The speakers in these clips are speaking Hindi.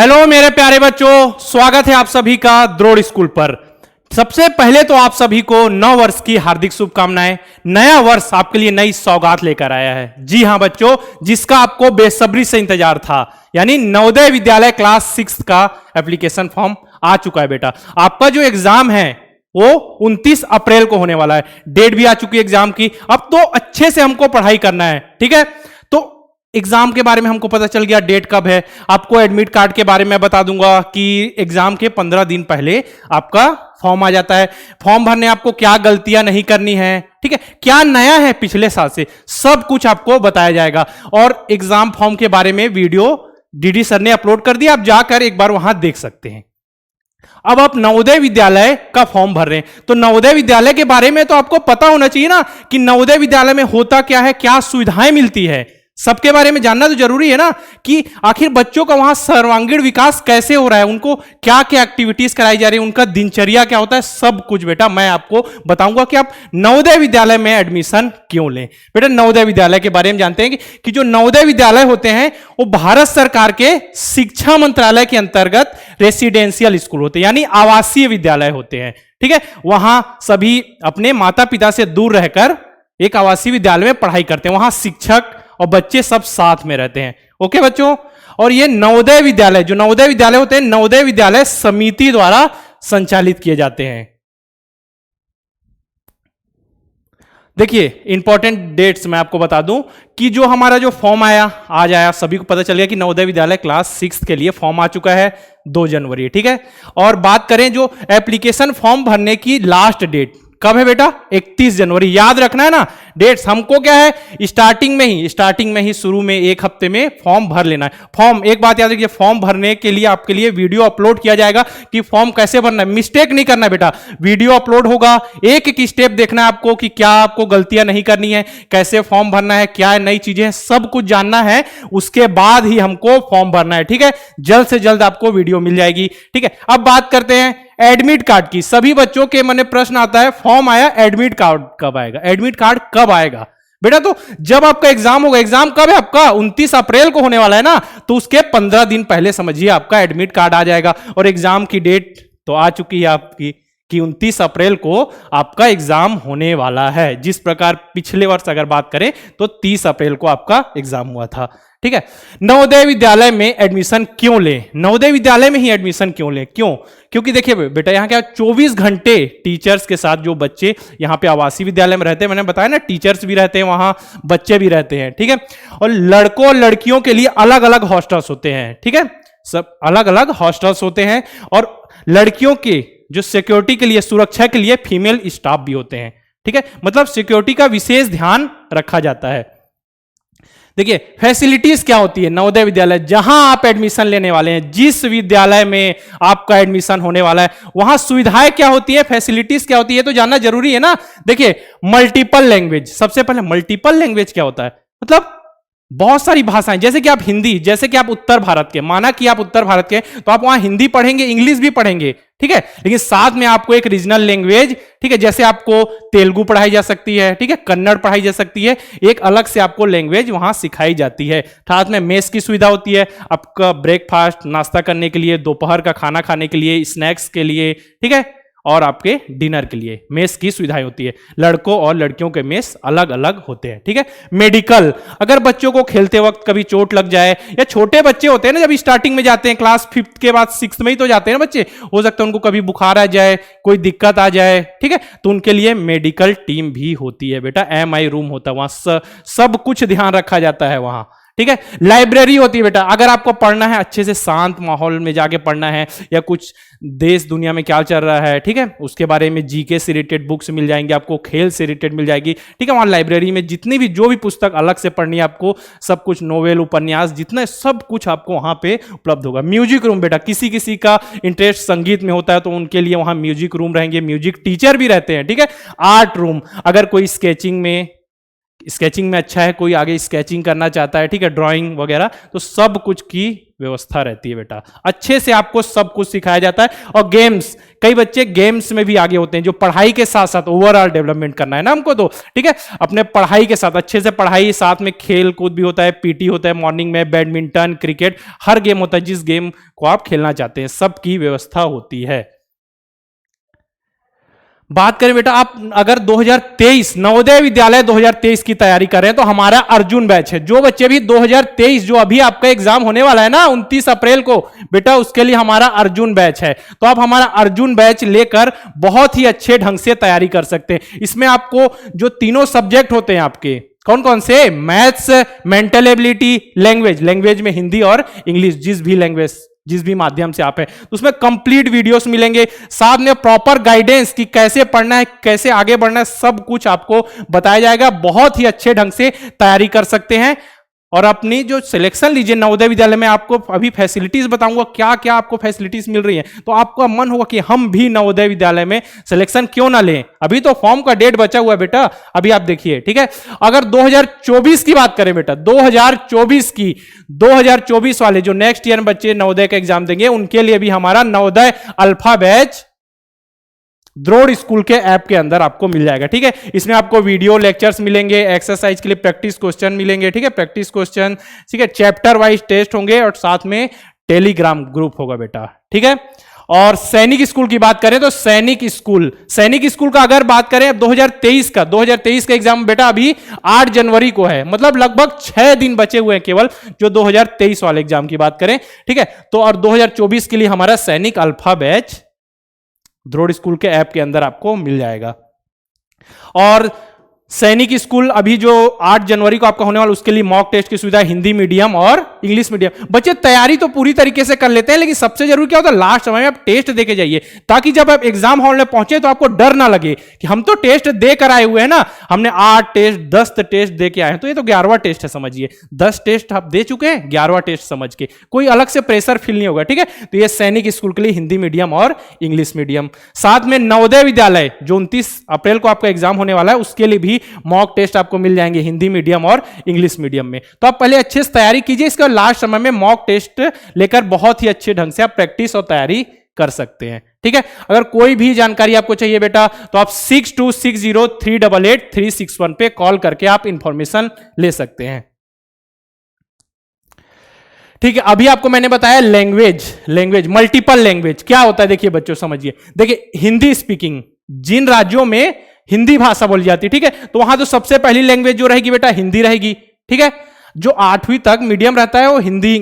हेलो मेरे प्यारे बच्चों, स्वागत है आप सभी का द्रोड़ स्कूल पर। सबसे पहले तो आप सभी को नव वर्ष की हार्दिक शुभकामनाएं। नया वर्ष आपके लिए नई सौगात लेकर आया है। जी हां बच्चों, जिसका आपको बेसब्री से इंतजार था, यानी नवोदय विद्यालय क्लास 6 का एप्लीकेशन फॉर्म आ चुका है। बेटा, आपका जो एग्जाम है वो 29 अप्रैल को होने वाला है। डेट भी आ चुकी है एग्जाम की। अब तो अच्छे से हमको पढ़ाई करना है, ठीक है। तो एग्जाम के बारे में हमको पता चल गया, डेट कब है। आपको एडमिट कार्ड के बारे में बता दूंगा कि एग्जाम के 15 दिन पहले आपका फॉर्म आ जाता है। फॉर्म भरने आपको क्या गलतियां नहीं करनी है, ठीक है, क्या नया है पिछले साल से, सब कुछ आपको बताया जाएगा। और एग्जाम फॉर्म के बारे में वीडियो डीडी सर ने अपलोड कर दिया, आप जाकर एक बार वहां देख सकते हैं। अब आप नवोदय विद्यालय का फॉर्म भर रहे हैं, तो नवोदय विद्यालय के बारे में तो आपको पता होना चाहिए ना कि नवोदय विद्यालय में होता क्या है, क्या सुविधाएं मिलती है, सबके बारे में जानना तो जरूरी है ना कि आखिर बच्चों का वहां सर्वांगीण विकास कैसे हो रहा है, उनको क्या क्या एक्टिविटीज कराई जा रही है, उनका दिनचर्या क्या होता है, सब कुछ बेटा मैं आपको बताऊंगा कि आप नवोदय विद्यालय में एडमिशन क्यों लें। बेटा, नवोदय विद्यालय के बारे में जानते हैं कि जो नवोदय विद्यालय होते हैं वो भारत सरकार के शिक्षा मंत्रालय के अंतर्गत रेसिडेंशियल स्कूल होते हैं, यानी आवासीय विद्यालय होते हैं, ठीक है। वहां सभी अपने माता पिता से दूर रहकर एक आवासीय विद्यालय में पढ़ाई करते हैं, वहां शिक्षक और बच्चे सब साथ में रहते हैं। ओके बच्चों, और ये नवोदय विद्यालय, जो नवोदय विद्यालय होते हैं, नवोदय विद्यालय समिति द्वारा संचालित किए जाते हैं। देखिए, इंपॉर्टेंट डेट्स मैं आपको बता दूं कि जो हमारा जो फॉर्म आज आया, सभी को पता चल गया कि नवोदय विद्यालय क्लास 6 के लिए फॉर्म आ चुका है 2 जनवरी, ठीक है। और बात करें जो एप्लीकेशन फॉर्म भरने की लास्ट डेट कब है बेटा, 31 जनवरी। याद रखना है ना डेट्स। हमको क्या है, स्टार्टिंग में ही शुरू में एक हफ्ते में फॉर्म भर लेना है। फॉर्म, एक बात याद रखिए, फॉर्म भरने के लिए आपके लिए वीडियो अपलोड किया जाएगा कि फॉर्म कैसे भरना है। मिस्टेक नहीं करना है बेटा, वीडियो अपलोड होगा, एक एक स्टेप देखना है आपको कि क्या आपको गलतियां नहीं करनी है, कैसे फॉर्म भरना है, क्या नई चीजें हैं, सब कुछ जानना है। उसके बाद ही हमको फॉर्म भरना है, ठीक है। जल्द से जल्द आपको वीडियो मिल जाएगी, ठीक है। अब बात करते हैं एडमिट कार्ड की। सभी बच्चों के मन में प्रश्न आता है, फॉर्म आया, एडमिट कार्ड कब आएगा, एडमिट कार्ड कब आएगा। बेटा, तो जब आपका एग्जाम होगा, एग्जाम कब है आपका, 29 अप्रैल को होने वाला है ना, तो उसके 15 दिन पहले समझिए आपका एडमिट कार्ड आ जाएगा। और एग्जाम की डेट तो आ चुकी है आपकी कि 29 अप्रैल को आपका एग्जाम होने वाला है। जिस प्रकार पिछले वर्ष अगर बात करें तो 30 अप्रैल को आपका एग्जाम हुआ था, ठीक है। नवोदय विद्यालय में एडमिशन क्यों लें, नवोदय विद्यालय में ही एडमिशन क्यों लें, क्यों? क्योंकि देखिए बेटा, यहाँ क्या 24 घंटे टीचर्स के साथ जो बच्चे यहाँ पे आवासीय विद्यालय में रहते हैं, मैंने बताया ना, टीचर्स भी रहते हैं वहां, बच्चे भी रहते हैं, ठीक है। और लड़कों और लड़कियों के लिए अलग अलग हॉस्टल्स होते हैं, ठीक है, सब अलग अलग हॉस्टल्स होते हैं। और लड़कियों के जो सिक्योरिटी के लिए, सुरक्षा के लिए फीमेल स्टाफ भी होते हैं, ठीक है। मतलब सिक्योरिटी का विशेष ध्यान रखा जाता है। देखिए, फैसिलिटीज क्या होती है नवोदय विद्यालय, जहां आप एडमिशन लेने वाले हैं, जिस विद्यालय में आपका एडमिशन होने वाला है, वहां सुविधाएं क्या होती है, फैसिलिटीज क्या होती है, तो जानना जरूरी है ना। देखिए, मल्टीपल लैंग्वेज, सबसे पहले मल्टीपल लैंग्वेज क्या होता है, मतलब बहुत सारी भाषाएं, जैसे कि आप हिंदी, जैसे कि आप उत्तर भारत के, माना कि आप उत्तर भारत के, तो आप वहां हिंदी पढ़ेंगे, इंग्लिश भी पढ़ेंगे, ठीक है। लेकिन साथ में आपको एक रीजनल लैंग्वेज, ठीक है, जैसे आपको तेलुगु पढ़ाई जा सकती है, ठीक है, कन्नड़ पढ़ाई जा सकती है, एक अलग से आपको लैंग्वेज वहां सिखाई जाती है। साथ में मेस की सुविधा होती है, आपका ब्रेकफास्ट, नाश्ता करने के लिए, दोपहर का खाना खाने के लिए, स्नैक्स के लिए, ठीक है, और आपके डिनर के लिए मेस की सुविधाएं होती है। लड़कों और लड़कियों के मेस अलग अलग होते हैं, ठीक है। मेडिकल, अगर बच्चों को खेलते वक्त कभी चोट लग जाए, या छोटे बच्चे होते हैं ना, जब स्टार्टिंग में जाते हैं, क्लास 5 के बाद 6 में ही तो जाते हैं ना बच्चे, हो सकता है उनको कभी बुखार आ जाए, कोई दिक्कत आ जाए, ठीक है, तो उनके लिए मेडिकल टीम भी होती है बेटा। MI रूम होता है वहां, सब कुछ ध्यान रखा जाता है वहां, ठीक है। लाइब्रेरी होती है बेटा, अगर आपको पढ़ना है, अच्छे से शांत माहौल में जाके पढ़ना है, या कुछ देश दुनिया में क्या चल रहा है, ठीक है, उसके बारे में जीके से रिलेटेड बुक्स मिल जाएंगे आपको, खेल से रिलेटेड मिल जाएगी, ठीक है। वहां लाइब्रेरी में जितनी भी जो भी पुस्तक अलग से पढ़नी है आपको, सब कुछ नोवेल, उपन्यास, जितना सब कुछ आपको वहां पे उपलब्ध होगा। म्यूजिक रूम बेटा, किसी किसी का इंटरेस्ट संगीत में होता है तो उनके लिए वहां म्यूजिक रूम रहेंगे, म्यूजिक टीचर भी रहते हैं, ठीक है। आर्ट रूम, अगर कोई स्केचिंग में स्केचिंग में अच्छा है, कोई आगे स्केचिंग करना चाहता है, ठीक है, ड्राइंग वगैरह, तो सब कुछ की व्यवस्था रहती है बेटा। अच्छे से आपको सब कुछ सिखाया जाता है। और गेम्स, कई बच्चे गेम्स में भी आगे होते हैं, जो पढ़ाई के साथ साथ ओवरऑल डेवलपमेंट करना है ना हमको, तो ठीक है, अपने पढ़ाई के साथ अच्छे से पढ़ाई, साथ में खेल कूद भी होता है, पीटी होता है मॉर्निंग में, बैडमिंटन, क्रिकेट, हर गेम होता है, जिस गेम को आप खेलना चाहते हैं सबकी व्यवस्था होती है। बात करें बेटा, आप अगर 2023 नवोदय विद्यालय 2023 की तैयारी कर रहे हैं तो हमारा अर्जुन बैच है। जो बच्चे भी 2023 जो अभी आपका एग्जाम होने वाला है ना 29 अप्रैल को, बेटा उसके लिए हमारा अर्जुन बैच है। तो आप हमारा अर्जुन बैच लेकर बहुत ही अच्छे ढंग से तैयारी कर सकते हैं। इसमें आपको जो तीनों सब्जेक्ट होते हैं आपके, कौन कौन से, मैथ्स, मेंटल एबिलिटी, लैंग्वेज में हिंदी और इंग्लिश, जिस भी माध्यम से आप है, तो उसमें कंप्लीट वीडियोस मिलेंगे, साथ में प्रॉपर गाइडेंस कि कैसे पढ़ना है, कैसे आगे बढ़ना है, सब कुछ आपको बताया जाएगा। बहुत ही अच्छे ढंग से तैयारी कर सकते हैं। और अपनी जो सिलेक्शन लीजिए नवोदय विद्यालय में, आपको अभी फैसिलिटीज बताऊंगा क्या क्या आपको फैसिलिटीज मिल रही है, तो आपका मन होगा कि हम भी नवोदय विद्यालय में सिलेक्शन क्यों ना लें। अभी तो फॉर्म का डेट बचा हुआ है बेटा, अभी आप देखिए, ठीक है। अगर 2024 की बात करें बेटा, 2024 वाले जो नेक्स्ट ईयर बच्चे नवोदय का एग्जाम देंगे, उनके लिए भी हमारा नवोदय अल्फा बैच द्रोड़ स्कूल के ऐप के अंदर आपको मिल जाएगा, ठीक है। इसमें आपको वीडियो लेक्चर्स मिलेंगे, एक्सरसाइज के लिए प्रैक्टिस क्वेश्चन मिलेंगे, ठीक है, प्रैक्टिस क्वेश्चन, ठीक है, चैप्टर वाइज टेस्ट होंगे और साथ में टेलीग्राम ग्रुप होगा बेटा, ठीक है। और सैनिक स्कूल की बात करें तो सैनिक स्कूल का अगर बात करें 2023 का एग्जाम बेटा अभी 8 जनवरी को है, मतलब लगभग 6 दिन बचे हुए हैं केवल, जो 2023 वाले एग्जाम की बात करें, ठीक है। तो और 2024 के लिए हमारा सैनिक अल्फा बैच द्रोड़ स्कूल के ऐप के अंदर आपको मिल जाएगा। और सैनिक स्कूल अभी जो 8 जनवरी को आपका होने वाला, उसके लिए मॉक टेस्ट की सुविधा हिंदी मीडियम और इंग्लिश मीडियम। बच्चे तैयारी तो पूरी तरीके से कर लेते हैं, लेकिन सबसे जरूरी क्या होता है, लास्ट समय में आप टेस्ट देके जाइए, ताकि जब आप एग्जाम हॉल में पहुंचे तो आपको डर ना लगे कि हम तो टेस्ट दे कर आए हुए हैं ना, हमने 8 टेस्ट 10 टेस्ट दे के आए हैं, तो ये तो 11वां टेस्ट है समझिए। 10 टेस्ट आप दे चुके हैं, 11वां टेस्ट समझ के कोई अलग से प्रेशर फील नहीं होगा, ठीक है। तो ये सैनिक स्कूल के लिए हिंदी मीडियम और इंग्लिश मीडियम। साथ में नवोदय विद्यालय जो 29 अप्रैल को आपका एग्जाम होने वाला है, उसके लिए भी मॉक टेस्ट आपको मिल जाएंगे हिंदी मीडियम और इंग्लिश मीडियम में। तो आप पहले अच्छे से तैयारी कीजिए, इसके लास्ट समय में मॉक टेस्ट लेकर बहुत ही अच्छे ढंग से आप प्रैक्टिस और तैयारी कर सकते हैं, ठीक है। अगर कोई भी जानकारी आपको चाहिए बेटा तो आप 6260388361 पे कॉल करके आप इंफॉर्मेशन ले सकते हैं, ठीक है। अभी आपको मैंने बताया लैंग्वेज मल्टीपल लैंग्वेज क्या होता है, देखिए बच्चों समझिए। देखिए हिंदी स्पीकिंग, जिन राज्यों में हिंदी भाषा बोली जाती है, ठीक है, तो वहां तो सबसे पहली लैंग्वेज जो रहेगी बेटा हिंदी रहेगी, ठीक है। जो 8वीं तक मीडियम रहता है वो हिंदी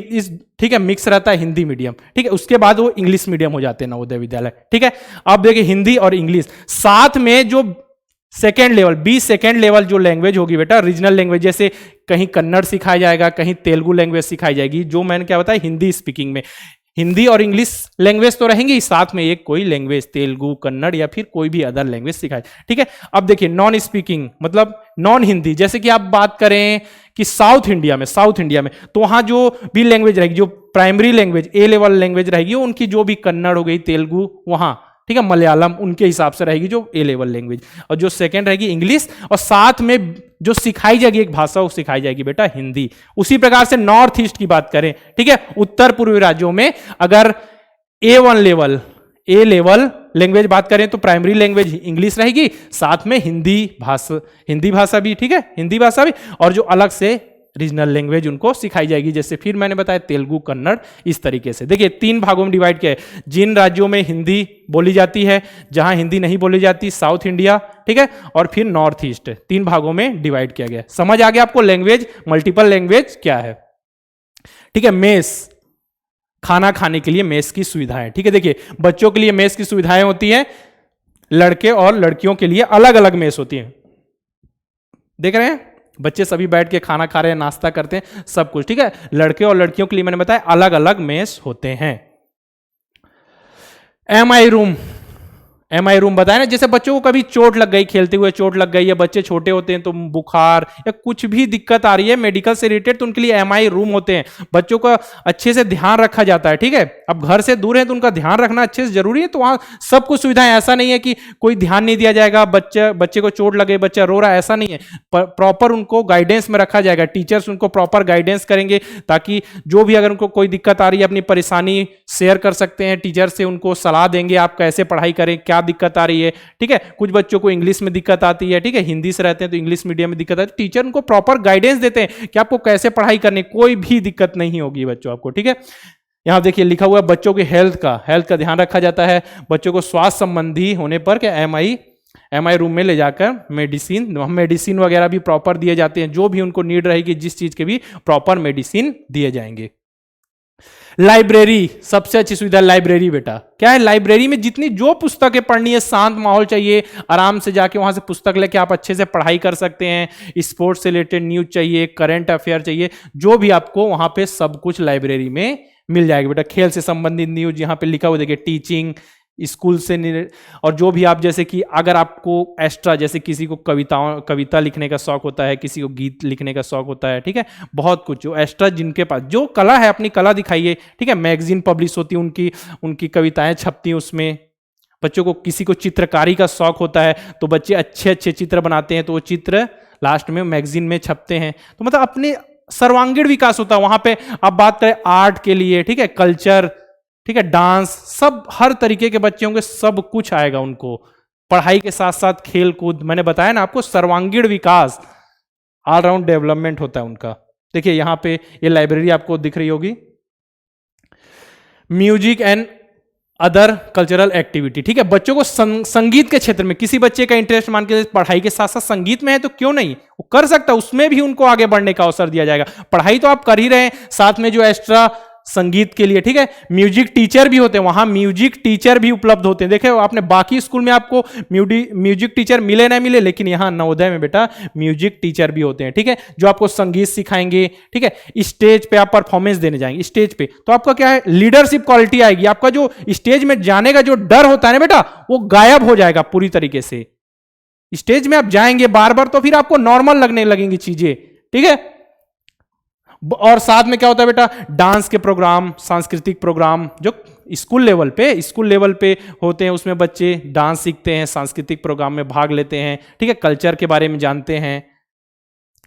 ठीक है, मिक्स रहता है हिंदी मीडियम, ठीक है। उसके बाद वो इंग्लिश मीडियम हो जाते हैं नवोदय विद्यालय, ठीक है। अब देखिए हिंदी और इंग्लिश, साथ में जो सेकेंड लेवल जो लैंग्वेज होगी बेटा, रीजनल लैंग्वेज, जैसे कहीं कन्नड़ सिखाया जाएगा, कहीं तेलुगु लैंग्वेज सिखाई जाएगी, जो मैंने क्या बताया हिंदी स्पीकिंग में। हिंदी और इंग्लिश लैंग्वेज तो रहेंगी, साथ में एक कोई लैंग्वेज तेलुगु, कन्नड़ या फिर कोई भी अदर लैंग्वेज सिखाए, ठीक है। अब देखिए नॉन स्पीकिंग मतलब नॉन हिंदी, जैसे कि आप बात करें कि साउथ इंडिया में तो वहां जो भी लैंग्वेज रहेगी, जो प्राइमरी लैंग्वेज ए लेवल लैंग्वेज रहेगी, उनकी जो भी कन्नड़ हो गई, तेलुगु वहां, ठीक है, मलयालम उनके हिसाब से रहेगी जो ए लेवल लैंग्वेज, और जो सेकंड रहेगी इंग्लिश, और साथ में जो सिखाई जाएगी एक भाषा वो सिखाई जाएगी बेटा हिंदी। उसी प्रकार से नॉर्थ ईस्ट की बात करें, ठीक है, उत्तर पूर्वी राज्यों में अगर ए लेवल लैंग्वेज बात करें तो प्राइमरी लैंग्वेज इंग्लिश रहेगी, साथ में हिंदी भाषा भी, ठीक है, हिंदी भाषा भी, और जो अलग से रीजनल लैंग्वेज उनको सिखाई जाएगी, जैसे फिर मैंने बताया तेलुगु, कन्नड़, इस तरीके से। देखिए 3 भागों में डिवाइड किया है, जिन राज्यों में हिंदी बोली जाती है, जहां हिंदी नहीं बोली जाती साउथ इंडिया, ठीक है, और फिर नॉर्थ ईस्ट, 3 भागों में डिवाइड किया गया। समझ आ गया आपको लैंग्वेज, मल्टीपल लैंग्वेज क्या है, ठीक है। मेस, खाना खाने के लिए मेस की सुविधाएं, ठीक है। देखिए बच्चों के लिए मेस की सुविधाएं होती है, लड़के और लड़कियों के लिए अलग अलग मेस होती है, देख रहे हैं, बच्चे सभी बैठ के खाना खा रहे हैं, नाश्ता करते हैं, सब कुछ, ठीक है। लड़के और लड़कियों के लिए मैंने बताया अलग अलग मेस होते हैं। MI रूम MI रूम बताया ना, जैसे बच्चों को कभी चोट लग गई, खेलते हुए चोट लग गई, या बच्चे छोटे होते हैं तो बुखार या कुछ भी दिक्कत आ रही है मेडिकल से रिलेटेड, तो उनके लिए MI रूम होते हैं। बच्चों का अच्छे से ध्यान रखा जाता है, ठीक है। अब घर से दूर है तो उनका ध्यान रखना अच्छे से जरूरी है, तो वहां सब कुछ सुविधाएं, ऐसा नहीं है कि कोई ध्यान नहीं दिया जाएगा, बच्चे को चोट लगे, बच्चा रो रहा है, ऐसा नहीं है। प्रॉपर उनको गाइडेंस में रखा जाएगा, टीचर्स उनको प्रॉपर गाइडेंस करेंगे, ताकि जो भी अगर उनको कोई दिक्कत आ रही है अपनी परेशानी शेयर कर सकते हैं टीचर से, उनको सलाह देंगे आप कैसे पढ़ाई करें, क्या दिक्कत आ रही है, ठीक है। कुछ बच्चों को इंग्लिश में दिक्कत आती है, ठीक है, हिंदी से रहते हैं तो इंग्लिश मीडियम में दिक्कत आती है, टीचर उनको प्रॉपर गाइडेंस देते हैं कि आपको कैसे पढ़ाई करनी, कोई भी दिक्कत नहीं होगी बच्चों आपको, ठीक है। यहां देखिए लिखा हुआ है बच्चों की हेल्थ का ध्यान रखा जाता है। बच्चों को स्वास्थ्य संबंधी होने पर क्या MI रूम में ले जाकर मेडिसिन वगैरह भी प्रॉपर दिए जाते हैं, जो भी उनको नीड रहेगी जिस चीज के भी प्रॉपर मेडिसिन दिए जाएंगे। लाइब्रेरी, सबसे अच्छी सुविधा लाइब्रेरी बेटा। क्या है, लाइब्रेरी में जितनी जो पुस्तकें पढ़नी है, शांत माहौल चाहिए, आराम से जाके वहां से पुस्तक लेके आप अच्छे से पढ़ाई कर सकते हैं। स्पोर्ट्स से रिलेटेड न्यूज चाहिए, करंट अफेयर चाहिए, जो भी आपको वहां पे सब कुछ लाइब्रेरी में मिल जाएगा बेटा। खेल से संबंधित न्यूज यहाँ पे लिखा हुआ देखिए, टीचिंग, स्कूल से और जो भी आप, जैसे कि अगर आपको एक्स्ट्रा, जैसे किसी को कविता लिखने का शौक होता है, किसी को गीत लिखने का शौक होता है, ठीक है, बहुत कुछ जो एक्स्ट्रा जिनके पास जो कला है अपनी कला दिखाइए, ठीक है। मैगजीन पब्लिश होती है, उनकी कविताएं छपती हैं उसमें। बच्चों को किसी को चित्रकारी का शौक होता है तो बच्चे अच्छे अच्छे चित्र बनाते हैं, तो वो चित्र लास्ट में मैगजीन में छपते हैं। तो मतलब अपने सर्वांगीण विकास होता है वहां पे। आप बात करें आर्ट के लिए, ठीक है, कल्चर, ठीक है, डांस, सब हर तरीके के बच्चे होंगे, सब कुछ आएगा उनको। पढ़ाई के साथ साथ खेल कूद, मैंने बताया ना आपको, सर्वांगीण विकास, ऑलराउंड डेवलपमेंट होता है उनका। देखिए यहां पे ये लाइब्रेरी आपको दिख रही होगी, music and other cultural activity, ठीक है। बच्चों को संगीत के क्षेत्र में, किसी बच्चे का इंटरेस्ट मान के पढ़ाई के साथ साथ संगीत में है तो क्यों नहीं, वो कर सकता है, उसमें भी उनको आगे बढ़ने का अवसर दिया जाएगा। पढ़ाई तो आप कर ही रहे हैं, साथ में जो एक्स्ट्रा संगीत के लिए, ठीक है, म्यूजिक टीचर भी होते हैं वहां, म्यूजिक टीचर भी उपलब्ध होते हैं। देखिए आपने बाकी स्कूल में आपको म्यूजिक टीचर मिले ना मिले, लेकिन यहां नवोदय में बेटा म्यूजिक टीचर भी होते हैं, ठीक है, जो आपको संगीत सिखाएंगे, ठीक है। स्टेज पे आप परफॉर्मेंस देने जाएंगे, स्टेज पे तो आपका क्या है, लीडरशिप क्वालिटी आएगी, आपका जो स्टेज में जाने का जो डर होता है ना बेटा, वो गायब हो जाएगा पूरी तरीके से। स्टेज में आप जाएंगे बार बार तो फिर आपको नॉर्मल लगने लगेंगी चीजें, ठीक है। और साथ में क्या होता है बेटा, डांस के प्रोग्राम, सांस्कृतिक प्रोग्राम जो स्कूल लेवल पे होते हैं, उसमें बच्चे डांस सीखते हैं, सांस्कृतिक प्रोग्राम में भाग लेते हैं, ठीक है, कल्चर के बारे में जानते हैं।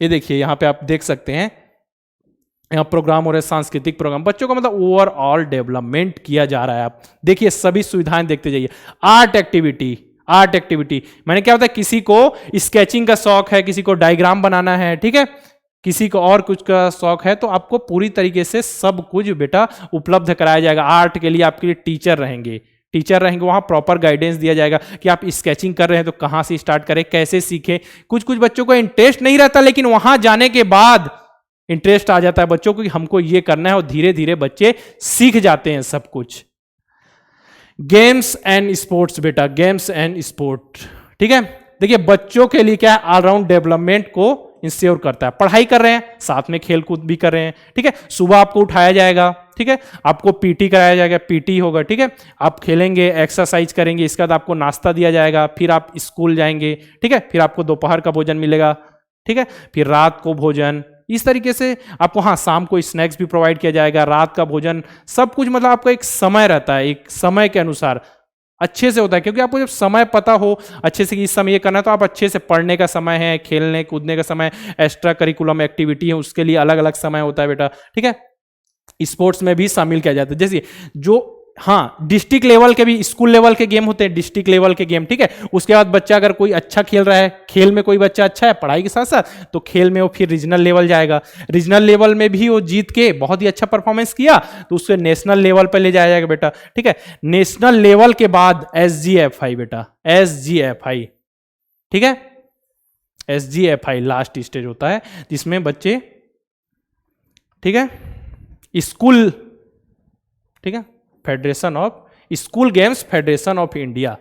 ये देखिए यहां पे आप देख सकते हैं, यहाँ प्रोग्राम हो रहे, सांस्कृतिक प्रोग्राम, बच्चों का मतलब ओवरऑल डेवलपमेंट किया जा रहा है। आप देखिए सभी सुविधाएं देखते जाइए। आर्ट एक्टिविटी मैंने क्या होता है, किसी को स्केचिंग का शौक है, किसी को डायग्राम बनाना है, ठीक है, किसी को और कुछ का शौक है, तो आपको पूरी तरीके से सब कुछ बेटा उपलब्ध कराया जाएगा। आर्ट के लिए आपके लिए टीचर रहेंगे, वहां प्रॉपर गाइडेंस दिया जाएगा कि आप स्केचिंग कर रहे हैं तो कहां से स्टार्ट करें, कैसे सीखें। कुछ बच्चों को इंटरेस्ट नहीं रहता, लेकिन वहां जाने के बाद इंटरेस्ट आ जाता है बच्चों को कि हमको ये करना है, और धीरे धीरे बच्चे सीख जाते हैं सब कुछ। गेम्स एंड स्पोर्ट्स बेटा, गेम्स एंड स्पोर्ट, ठीक है। देखिए बच्चों के लिए क्या है, ऑलराउंड डेवलपमेंट को इंश्योर करता है। पढ़ाई कर रहे हैं, साथ में खेल कूद भी कर रहे हैं, ठीक है। सुबह आपको उठाया जाएगा, ठीक है, आपको पीटी कराया जाएगा, पीटी होगा, ठीक है, आप खेलेंगे, एक्सरसाइज करेंगे, इसके बाद आपको नाश्ता दिया जाएगा, फिर आप स्कूल जाएंगे, ठीक है, फिर आपको दोपहर का भोजन मिलेगा, ठीक है, फिर रात को भोजन, इस तरीके से आपको, हाँ, शाम को स्नैक्स भी प्रोवाइड किया जाएगा, रात का भोजन, सब कुछ मतलब आपका एक समय रहता है, एक समय के अनुसार अच्छे से होता है। क्योंकि आपको जब समय पता हो अच्छे से कि इस समय ये करना है, तो आप अच्छे से, पढ़ने का समय है, खेलने कूदने का समय, एक्स्ट्रा करिकुलम एक्टिविटी है, उसके लिए अलग अलग समय होता है बेटा, ठीक है। स्पोर्ट्स में भी शामिल किया जाता है, जैसे जो, हाँ, डिस्ट्रिक्ट लेवल के भी, स्कूल लेवल के गेम होते हैं, डिस्ट्रिक्ट लेवल के गेम, ठीक है। उसके बाद बच्चा अगर कोई अच्छा खेल रहा है, खेल में कोई बच्चा अच्छा है पढ़ाई के साथ साथ, तो खेल में वो फिर रीजनल लेवल जाएगा, रीजनल लेवल में भी वो जीत के बहुत ही अच्छा परफॉर्मेंस किया तो उससे नेशनल लेवल पर ले जाया जाएगा बेटा, ठीक है। नेशनल लेवल के बाद SGFI बेटा, SGFI, ठीक है, SGFI लास्ट स्टेज होता है जिसमें बच्चे, ठीक है, स्कूल, ठीक है, federation of school games federation of India,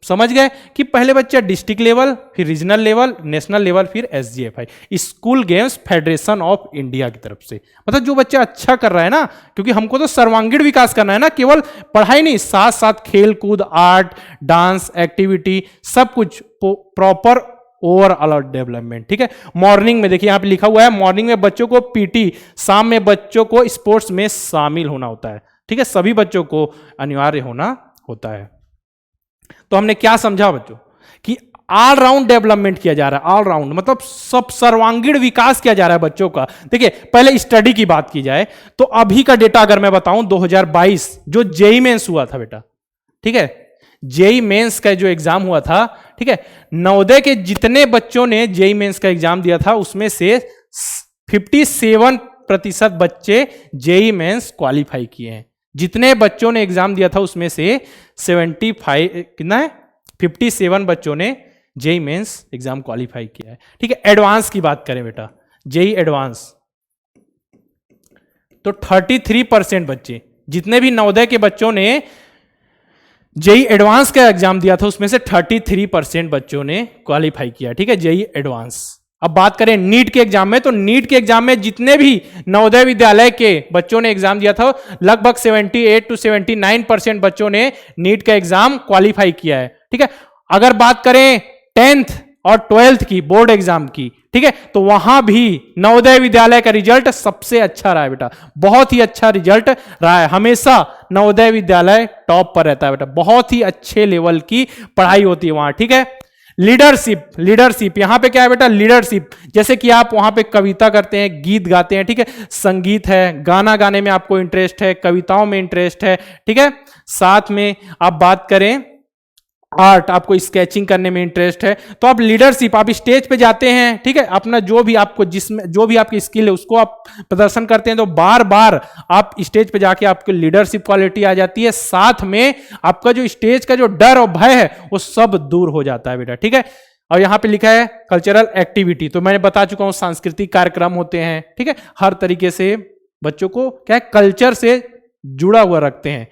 समझ गए कि पहले बच्चा डिस्ट्रिक्ट लेवल, फिर रीजनल लेवल, नेशनल लेवल, फिर SGFI school games federation of India की तरफ से। मतलब जो बच्चा अच्छा कर रहा है ना, क्योंकि हमको तो सर्वांगीण विकास करना है ना, केवल पढ़ाई नहीं, साथ साथ खेल कूद, आर्ट, डांस, एक्टिविटी, सब कुछ प्रॉपर ओवरऑल डेवलपमेंट। ठीक है, मॉर्निंग में देखिए यहां पे लिखा हुआ है, मॉर्निंग में बच्चों को PT, शाम में बच्चों को स्पोर्ट्स में शामिल होना होता है। ठीक है, सभी बच्चों को अनिवार्य होना होता है। तो हमने क्या समझा बच्चों कि ऑलराउंड डेवलपमेंट किया जा रहा है। ऑलराउंड मतलब सब सर्वांगीण विकास किया जा रहा है बच्चों का। देखिए पहले स्टडी की बात की जाए तो अभी का डेटा अगर मैं बताऊं 2022 जो जेईई मेंस हुआ था बेटा, ठीक है, जेईई मेंस का जो एग्जाम हुआ था, ठीक है, नवोदय के जितने बच्चों ने जेईई मेंस का एग्जाम दिया था उसमें से 57% बच्चे जेईई मेंस क्वालिफाई किए हैं। जितने बच्चों ने एग्जाम दिया था उसमें से 75 कितना है, 57 बच्चों ने जेईई मेंस एग्जाम क्वालिफाई किया है। ठीक है, एडवांस की बात करें बेटा, जेईई एडवांस तो 33% बच्चे, जितने भी नवोदय के बच्चों ने जेईई एडवांस का एग्जाम दिया था उसमें से 33% बच्चों ने क्वालिफाई किया। ठीक है, जेईई एडवांस। अब बात करें नीट के एग्जाम में, तो नीट के एग्जाम में जितने भी नवोदय विद्यालय के बच्चों ने एग्जाम दिया था लगभग 78 से 79% बच्चों ने नीट का एग्जाम क्वालिफाई किया है। ठीक है, अगर बात करें 10th और 12th की बोर्ड एग्जाम की, ठीक है, तो वहां भी नवोदय विद्यालय का रिजल्ट सबसे अच्छा रहा है बेटा, बहुत ही अच्छा रिजल्ट रहा है। हमेशा नवोदय विद्यालय टॉप पर रहता है बेटा, बहुत ही अच्छे लेवल की पढ़ाई होती है वहां। ठीक है, लीडरशिप यहां पे क्या है बेटा, लीडरशिप, जैसे कि आप वहां पे कविता करते हैं, गीत गाते हैं, ठीक है, संगीत है, गाना गाने में आपको इंटरेस्ट है, कविताओं में इंटरेस्ट है, ठीक है, साथ में आप बात करें आर्ट, आपको स्केचिंग करने में इंटरेस्ट है, तो आप लीडरशिप, आप स्टेज पे जाते हैं, ठीक है, अपना जो भी आपको जिसमें जो भी आपकी स्किल है उसको आप प्रदर्शन करते हैं, तो बार बार आप स्टेज पे जाके आपकी लीडरशिप क्वालिटी आ जाती है, साथ में आपका जो स्टेज का जो डर और भय है वो सब दूर हो जाता है बेटा। ठीक है, और यहां पे लिखा है कल्चरल एक्टिविटी, तो मैंने बता चुका हूं सांस्कृतिक कार्यक्रम होते हैं। ठीक है, हर तरीके से बच्चों को क्या कल्चर से जुड़ा हुआ रखते हैं,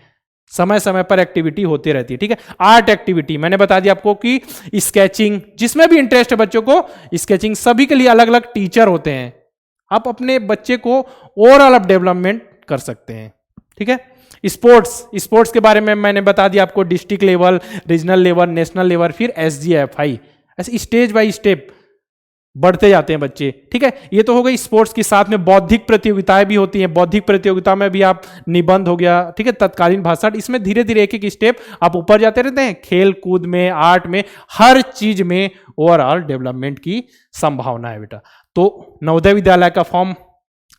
समय समय पर एक्टिविटी होती रहती है। ठीक है, आर्ट एक्टिविटी मैंने बता दिया आपको कि स्केचिंग, जिसमें भी इंटरेस्ट है बच्चों को, स्केचिंग, सभी के लिए अलग अलग टीचर होते हैं, आप अपने बच्चे को ओवरऑल डेवलपमेंट कर सकते हैं। ठीक है, स्पोर्ट्स के बारे में मैंने बता दिया आपको, district level, regional level, national level, फिर SGFI, ऐसे स्टेज बाय स्टेप बढ़ते जाते हैं बच्चे। ठीक है, ये तो हो गई स्पोर्ट्स के साथ में बौद्धिक प्रतियोगिताएं भी होती हैं, बौद्धिक प्रतियोगिता में भी आप निबंध हो गया, ठीक है, तत्कालीन भाषण, इसमें धीरे धीरे एक एक स्टेप आप ऊपर जाते रहते हैं, खेल कूद में, आर्ट में, हर चीज में ओवरऑल डेवलपमेंट की संभावना है बेटा। तो नवोदय विद्यालय का फॉर्म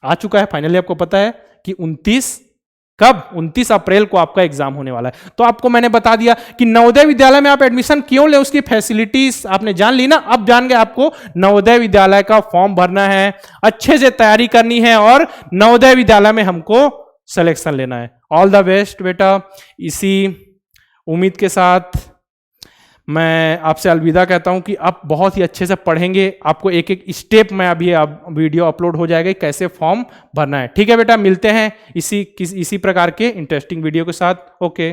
आ चुका है फाइनली, आपको पता है कि 29 अप्रैल को आपका एग्जाम होने वाला है। तो आपको मैंने बता दिया कि नवोदय विद्यालय में आप एडमिशन क्यों ले, उसकी फैसिलिटीज आपने जान ली ना। अब जान गए आपको नवोदय विद्यालय का फॉर्म भरना है, अच्छे से तैयारी करनी है और नवोदय विद्यालय में हमको सिलेक्शन लेना है। ऑल द बेस्ट बेटा। इसी उम्मीद के साथ मैं आपसे अलविदा कहता हूं कि आप बहुत ही अच्छे से पढ़ेंगे, आपको एक एक स्टेप में अभी वीडियो अपलोड हो जाएगा कैसे फॉर्म भरना है। ठीक है बेटा, मिलते हैं इसी प्रकार के इंटरेस्टिंग वीडियो के साथ। ओके।